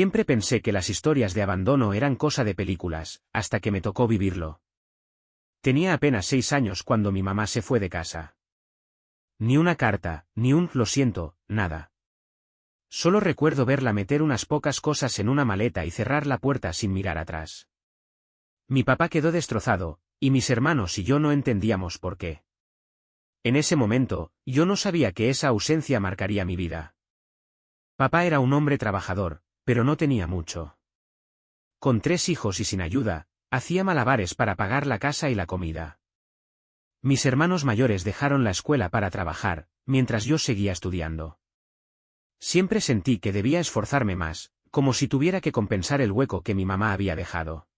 Siempre pensé que las historias de abandono eran cosa de películas, hasta que me tocó vivirlo. Tenía apenas 6 años cuando mi mamá se fue de casa. Ni una carta, ni un "lo siento", nada. Solo recuerdo verla meter unas pocas cosas en una maleta y cerrar la puerta sin mirar atrás. Mi papá quedó destrozado, y mis hermanos y yo no entendíamos por qué. En ese momento, yo no sabía que esa ausencia marcaría mi vida. Papá era un hombre trabajador, pero no tenía mucho. Con 3 hijos y sin ayuda, hacía malabares para pagar la casa y la comida. Mis hermanos mayores dejaron la escuela para trabajar, mientras yo seguía estudiando. Siempre sentí que debía esforzarme más, como si tuviera que compensar el hueco que mi mamá había dejado.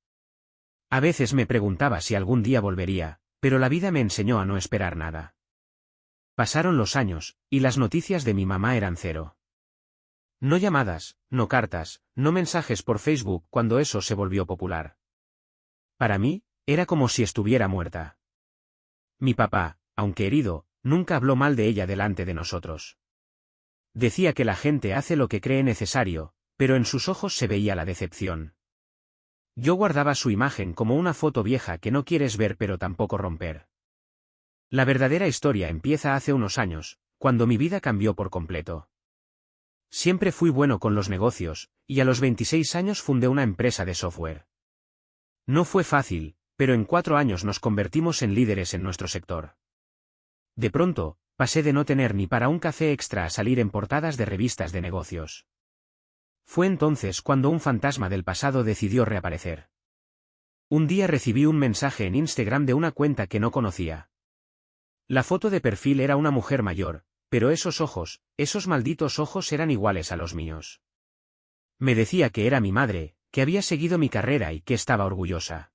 A veces me preguntaba si algún día volvería, pero la vida me enseñó a no esperar nada. Pasaron los años, y las noticias de mi mamá eran cero. No llamadas, no cartas, no mensajes por Facebook cuando eso se volvió popular. Para mí, era como si estuviera muerta. Mi papá, aunque herido, nunca habló mal de ella delante de nosotros. Decía que la gente hace lo que cree necesario, pero en sus ojos se veía la decepción. Yo guardaba su imagen como una foto vieja que no quieres ver pero tampoco romper. La verdadera historia empieza hace unos años, cuando mi vida cambió por completo. Siempre fui bueno con los negocios, y a los 26 años fundé una empresa de software. No fue fácil, pero en 4 años nos convertimos en líderes en nuestro sector. De pronto, pasé de no tener ni para un café extra a salir en portadas de revistas de negocios. Fue entonces cuando un fantasma del pasado decidió reaparecer. Un día recibí un mensaje en Instagram de una cuenta que no conocía. La foto de perfil era una mujer mayor, pero esos ojos, esos malditos ojos eran iguales a los míos. Me decía que era mi madre, que había seguido mi carrera y que estaba orgullosa.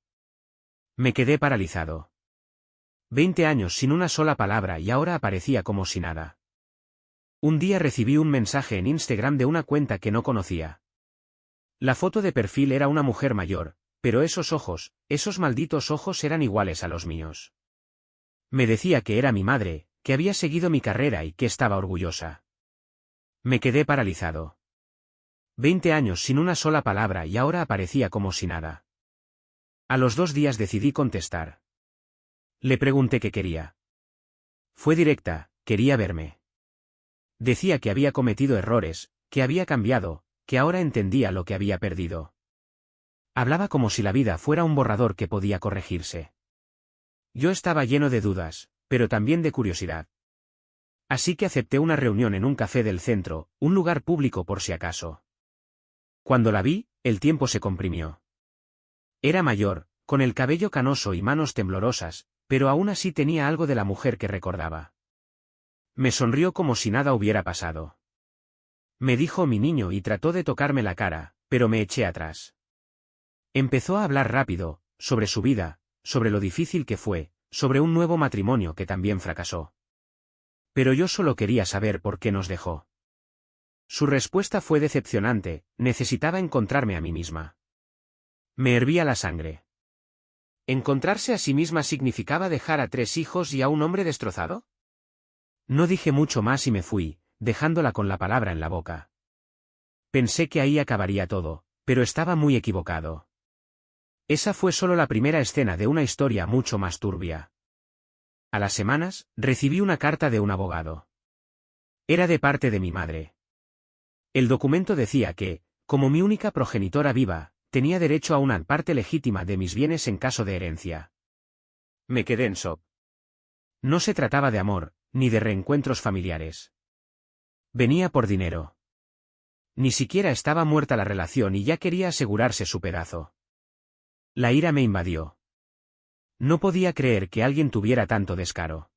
Me quedé paralizado. 20 años sin una sola palabra y ahora aparecía como si nada. Un día recibí un mensaje en Instagram de una cuenta que no conocía. La foto de perfil era una mujer mayor, pero esos ojos, esos malditos ojos eran iguales a los míos. Me decía que era mi madre, que había seguido mi carrera y que estaba orgullosa. Me quedé paralizado. 20 años sin una sola palabra y ahora aparecía como si nada. A los 2 días decidí contestar. Le pregunté qué quería. Fue directa, quería verme. Decía que había cometido errores, que había cambiado, que ahora entendía lo que había perdido. Hablaba como si la vida fuera un borrador que podía corregirse. Yo estaba lleno de dudas, pero también de curiosidad. Así que acepté una reunión en un café del centro, un lugar público por si acaso. Cuando la vi, el tiempo se comprimió. Era mayor, con el cabello canoso y manos temblorosas, pero aún así tenía algo de la mujer que recordaba. Me sonrió como si nada hubiera pasado. Me dijo mi niño y trató de tocarme la cara, pero me eché atrás. Empezó a hablar rápido, sobre su vida, sobre lo difícil que fue, sobre un nuevo matrimonio que también fracasó. Pero yo solo quería saber por qué nos dejó. Su respuesta fue decepcionante, necesitaba encontrarme a mí misma. Me hervía la sangre. ¿Encontrarse a sí misma significaba dejar a 3 hijos y a un hombre destrozado? No dije mucho más y me fui, dejándola con la palabra en la boca. Pensé que ahí acabaría todo, pero estaba muy equivocado. Esa fue solo la primera escena de una historia mucho más turbia. A las semanas, recibí una carta de un abogado. Era de parte de mi madre. El documento decía que, como mi única progenitora viva, tenía derecho a una parte legítima de mis bienes en caso de herencia. Me quedé en shock. No se trataba de amor, ni de reencuentros familiares. Venía por dinero. Ni siquiera estaba muerta la relación y ya quería asegurarse su pedazo. La ira me invadió. No podía creer que alguien tuviera tanto descaro.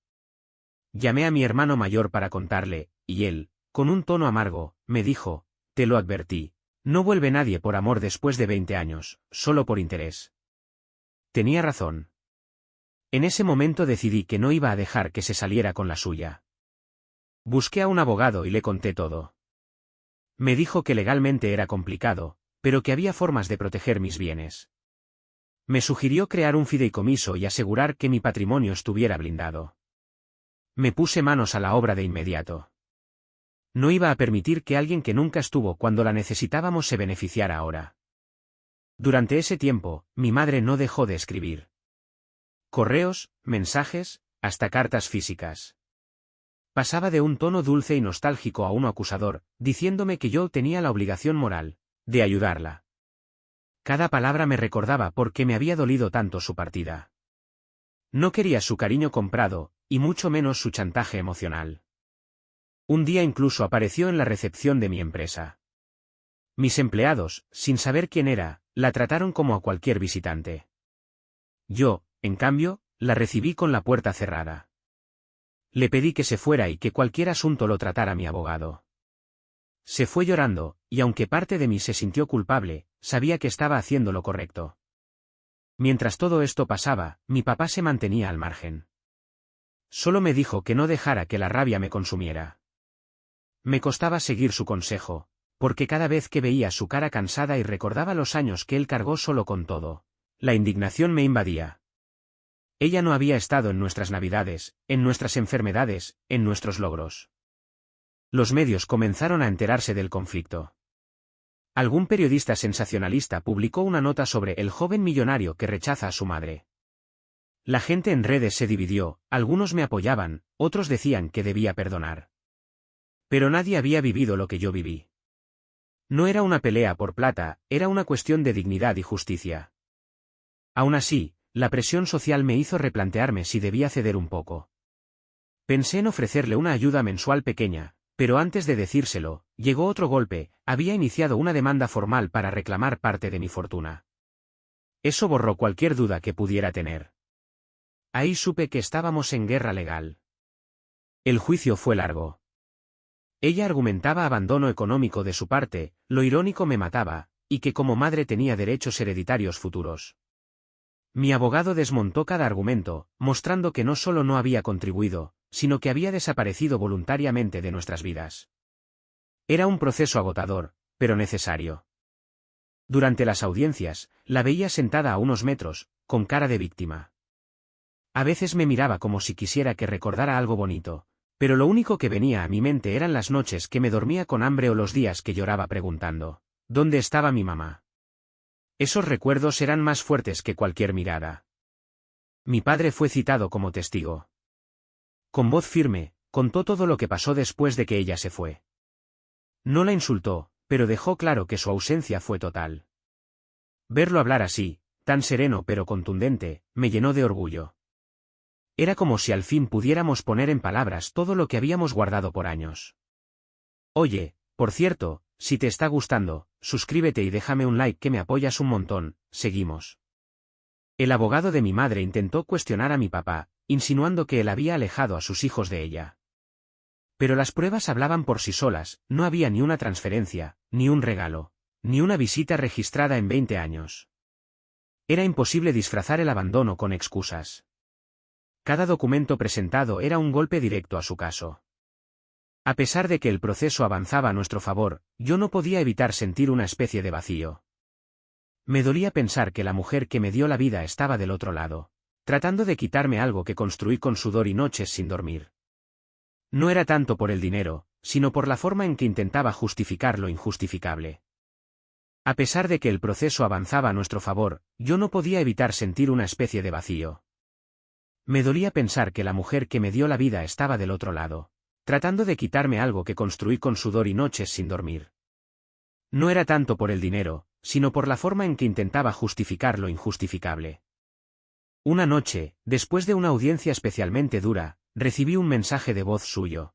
Llamé a mi hermano mayor para contarle, y él, con un tono amargo, me dijo: te lo advertí, no vuelve nadie por amor después de 20 años, solo por interés. Tenía razón. En ese momento decidí que no iba a dejar que se saliera con la suya. Busqué a un abogado y le conté todo. Me dijo que legalmente era complicado, pero que había formas de proteger mis bienes. Me sugirió crear un fideicomiso y asegurar que mi patrimonio estuviera blindado. Me puse manos a la obra de inmediato. No iba a permitir que alguien que nunca estuvo cuando la necesitábamos se beneficiara ahora. Durante ese tiempo, mi madre no dejó de escribir. Correos, mensajes, hasta cartas físicas. Pasaba de un tono dulce y nostálgico a uno acusador, diciéndome que yo tenía la obligación moral de ayudarla. Cada palabra me recordaba por qué me había dolido tanto su partida. No quería su cariño comprado, y mucho menos su chantaje emocional. Un día incluso apareció en la recepción de mi empresa. Mis empleados, sin saber quién era, la trataron como a cualquier visitante. Yo, en cambio, la recibí con la puerta cerrada. Le pedí que se fuera y que cualquier asunto lo tratara mi abogado. Se fue llorando, y aunque parte de mí se sintió culpable, sabía que estaba haciendo lo correcto. Mientras todo esto pasaba, mi papá se mantenía al margen. Solo me dijo que no dejara que la rabia me consumiera. Me costaba seguir su consejo, porque cada vez que veía su cara cansada y recordaba los años que él cargó solo con todo, la indignación me invadía. Ella no había estado en nuestras navidades, en nuestras enfermedades, en nuestros logros. Los medios comenzaron a enterarse del conflicto. Algún periodista sensacionalista publicó una nota sobre el joven millonario que rechaza a su madre. La gente en redes se dividió, algunos me apoyaban, otros decían que debía perdonar. Pero nadie había vivido lo que yo viví. No era una pelea por plata, era una cuestión de dignidad y justicia. Aún así, la presión social me hizo replantearme si debía ceder un poco. Pensé en ofrecerle una ayuda mensual pequeña, pero antes de decírselo, llegó otro golpe, había iniciado una demanda formal para reclamar parte de mi fortuna. Eso borró cualquier duda que pudiera tener. Ahí supe que estábamos en guerra legal. El juicio fue largo. Ella argumentaba abandono económico de su parte, lo irónico me mataba, y que como madre tenía derechos hereditarios futuros. Mi abogado desmontó cada argumento, mostrando que no solo no había contribuido, sino que había desaparecido voluntariamente de nuestras vidas. Era un proceso agotador, pero necesario. Durante las audiencias, la veía sentada a unos metros, con cara de víctima. A veces me miraba como si quisiera que recordara algo bonito, pero lo único que venía a mi mente eran las noches que me dormía con hambre o los días que lloraba preguntando, ¿dónde estaba mi mamá? Esos recuerdos eran más fuertes que cualquier mirada. Mi padre fue citado como testigo. Con voz firme, contó todo lo que pasó después de que ella se fue. No la insultó, pero dejó claro que su ausencia fue total. Verlo hablar así, tan sereno pero contundente, me llenó de orgullo. Era como si al fin pudiéramos poner en palabras todo lo que habíamos guardado por años. Oye, por cierto, si te está gustando, suscríbete y déjame un like que me apoyas un montón, seguimos. El abogado de mi madre intentó cuestionar a mi papá, insinuando que él había alejado a sus hijos de ella. Pero las pruebas hablaban por sí solas, no había ni una transferencia, ni un regalo, ni una visita registrada en 20 años. Era imposible disfrazar el abandono con excusas. Cada documento presentado era un golpe directo a su caso. A pesar de que el proceso avanzaba a nuestro favor, yo no podía evitar sentir una especie de vacío. Me dolía pensar que la mujer que me dio la vida estaba del otro lado, tratando de quitarme algo que construí con sudor y noches sin dormir. No era tanto por el dinero, sino por la forma en que intentaba justificar lo injustificable. A pesar de que el proceso avanzaba a nuestro favor, yo no podía evitar sentir una especie de vacío. Me dolía pensar que la mujer que me dio la vida estaba del otro lado, tratando de quitarme algo que construí con sudor y noches sin dormir. No era tanto por el dinero, sino por la forma en que intentaba justificar lo injustificable. Una noche, después de una audiencia especialmente dura, recibí un mensaje de voz suyo.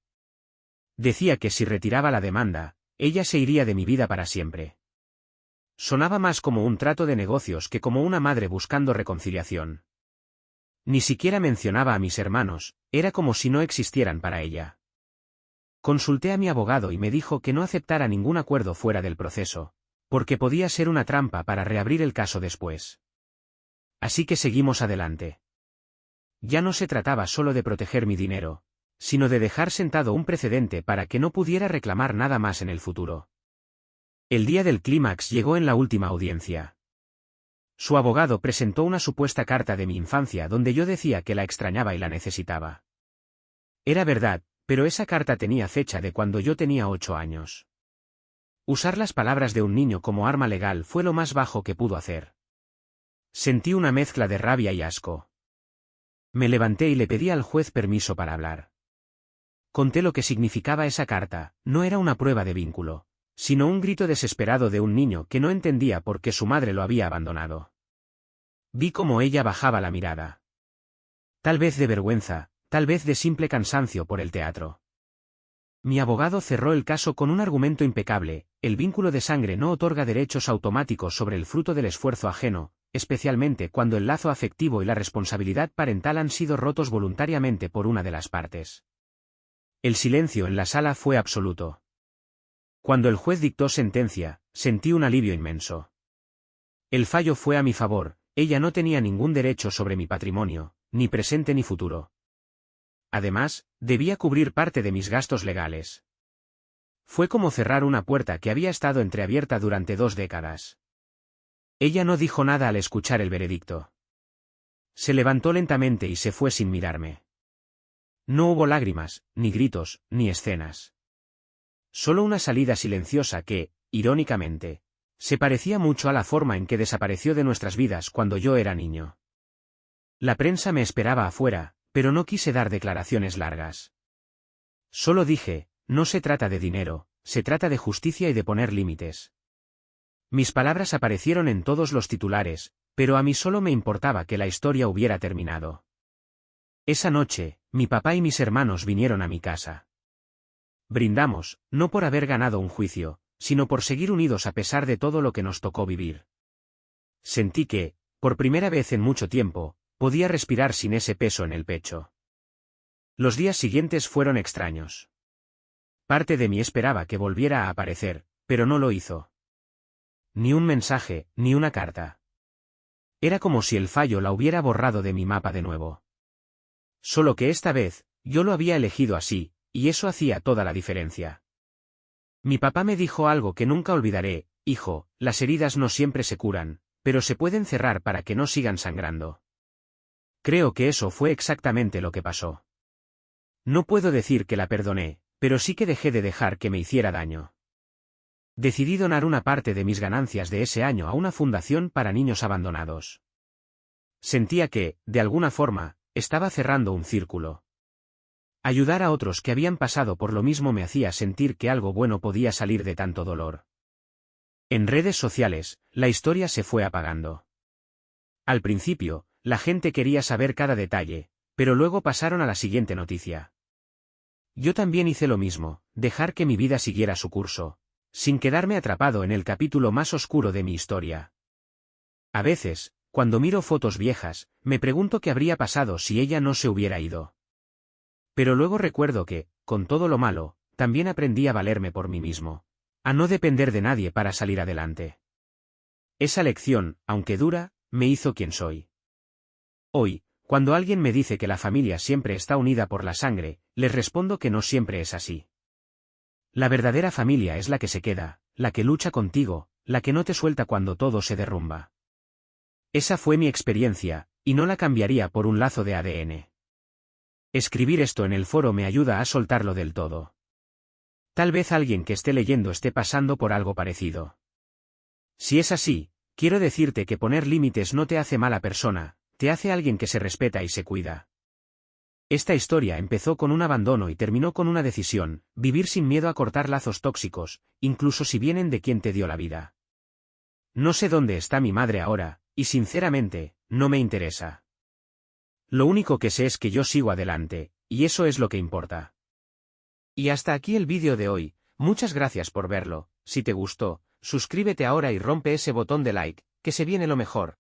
Decía que si retiraba la demanda, ella se iría de mi vida para siempre. Sonaba más como un trato de negocios que como una madre buscando reconciliación. Ni siquiera mencionaba a mis hermanos, era como si no existieran para ella. Consulté a mi abogado y me dijo que no aceptara ningún acuerdo fuera del proceso, porque podía ser una trampa para reabrir el caso después. Así que seguimos adelante. Ya no se trataba solo de proteger mi dinero, sino de dejar sentado un precedente para que no pudiera reclamar nada más en el futuro. El día del clímax llegó en la última audiencia. Su abogado presentó una supuesta carta de mi infancia donde yo decía que la extrañaba y la necesitaba. Era verdad, Pero esa carta tenía fecha de cuando yo tenía 8 años. Usar las palabras de un niño como arma legal fue lo más bajo que pudo hacer. Sentí una mezcla de rabia y asco. Me levanté y le pedí al juez permiso para hablar. Conté lo que significaba esa carta. No era una prueba de vínculo, sino un grito desesperado de un niño que no entendía por qué su madre lo había abandonado. Vi cómo ella bajaba la mirada. Tal vez de vergüenza, tal vez de simple cansancio por el teatro. Mi abogado cerró el caso con un argumento impecable: el vínculo de sangre no otorga derechos automáticos sobre el fruto del esfuerzo ajeno, especialmente cuando el lazo afectivo y la responsabilidad parental han sido rotos voluntariamente por una de las partes. El silencio en la sala fue absoluto. Cuando el juez dictó sentencia, sentí un alivio inmenso. El fallo fue a mi favor. Ella no tenía ningún derecho sobre mi patrimonio, ni presente ni futuro. Además, debía cubrir parte de mis gastos legales. Fue como cerrar una puerta que había estado entreabierta durante 2 décadas. Ella no dijo nada al escuchar el veredicto. Se levantó lentamente y se fue sin mirarme. No hubo lágrimas, ni gritos, ni escenas. Solo una salida silenciosa que, irónicamente, se parecía mucho a la forma en que desapareció de nuestras vidas cuando yo era niño. La prensa me esperaba afuera, pero no quise dar declaraciones largas. Solo dije: no se trata de dinero, se trata de justicia y de poner límites. Mis palabras aparecieron en todos los titulares, pero a mí solo me importaba que la historia hubiera terminado. Esa noche, mi papá y mis hermanos vinieron a mi casa. Brindamos, no por haber ganado un juicio, sino por seguir unidos a pesar de todo lo que nos tocó vivir. Sentí que, por primera vez en mucho tiempo, podía respirar sin ese peso en el pecho. Los días siguientes fueron extraños. Parte de mí esperaba que volviera a aparecer, pero no lo hizo. Ni un mensaje, ni una carta. Era como si el fallo la hubiera borrado de mi mapa de nuevo. Solo que esta vez, yo lo había elegido así, y eso hacía toda la diferencia. Mi papá me dijo algo que nunca olvidaré: hijo, las heridas no siempre se curan, pero se pueden cerrar para que no sigan sangrando. Creo que eso fue exactamente lo que pasó. No puedo decir que la perdoné, pero sí que dejé de dejar que me hiciera daño. Decidí donar una parte de mis ganancias de ese año a una fundación para niños abandonados. Sentía que, de alguna forma, estaba cerrando un círculo. Ayudar a otros que habían pasado por lo mismo me hacía sentir que algo bueno podía salir de tanto dolor. En redes sociales, la historia se fue apagando. Al principio, la gente quería saber cada detalle, pero luego pasaron a la siguiente noticia. Yo también hice lo mismo: dejar que mi vida siguiera su curso, sin quedarme atrapado en el capítulo más oscuro de mi historia. A veces, cuando miro fotos viejas, me pregunto qué habría pasado si ella no se hubiera ido. Pero luego recuerdo que, con todo lo malo, también aprendí a valerme por mí mismo, a no depender de nadie para salir adelante. Esa lección, aunque dura, me hizo quien soy. Hoy, cuando alguien me dice que la familia siempre está unida por la sangre, les respondo que no siempre es así. La verdadera familia es la que se queda, la que lucha contigo, la que no te suelta cuando todo se derrumba. Esa fue mi experiencia, y no la cambiaría por un lazo de ADN. Escribir esto en el foro me ayuda a soltarlo del todo. Tal vez alguien que esté leyendo esté pasando por algo parecido. Si es así, quiero decirte que poner límites no te hace mala persona, te hace alguien que se respeta y se cuida. Esta historia empezó con un abandono y terminó con una decisión: vivir sin miedo a cortar lazos tóxicos, incluso si vienen de quien te dio la vida. No sé dónde está mi madre ahora, y sinceramente, no me interesa. Lo único que sé es que yo sigo adelante, y eso es lo que importa. Y hasta aquí el vídeo de hoy. Muchas gracias por verlo. Si te gustó, suscríbete ahora y rompe ese botón de like, que se viene lo mejor.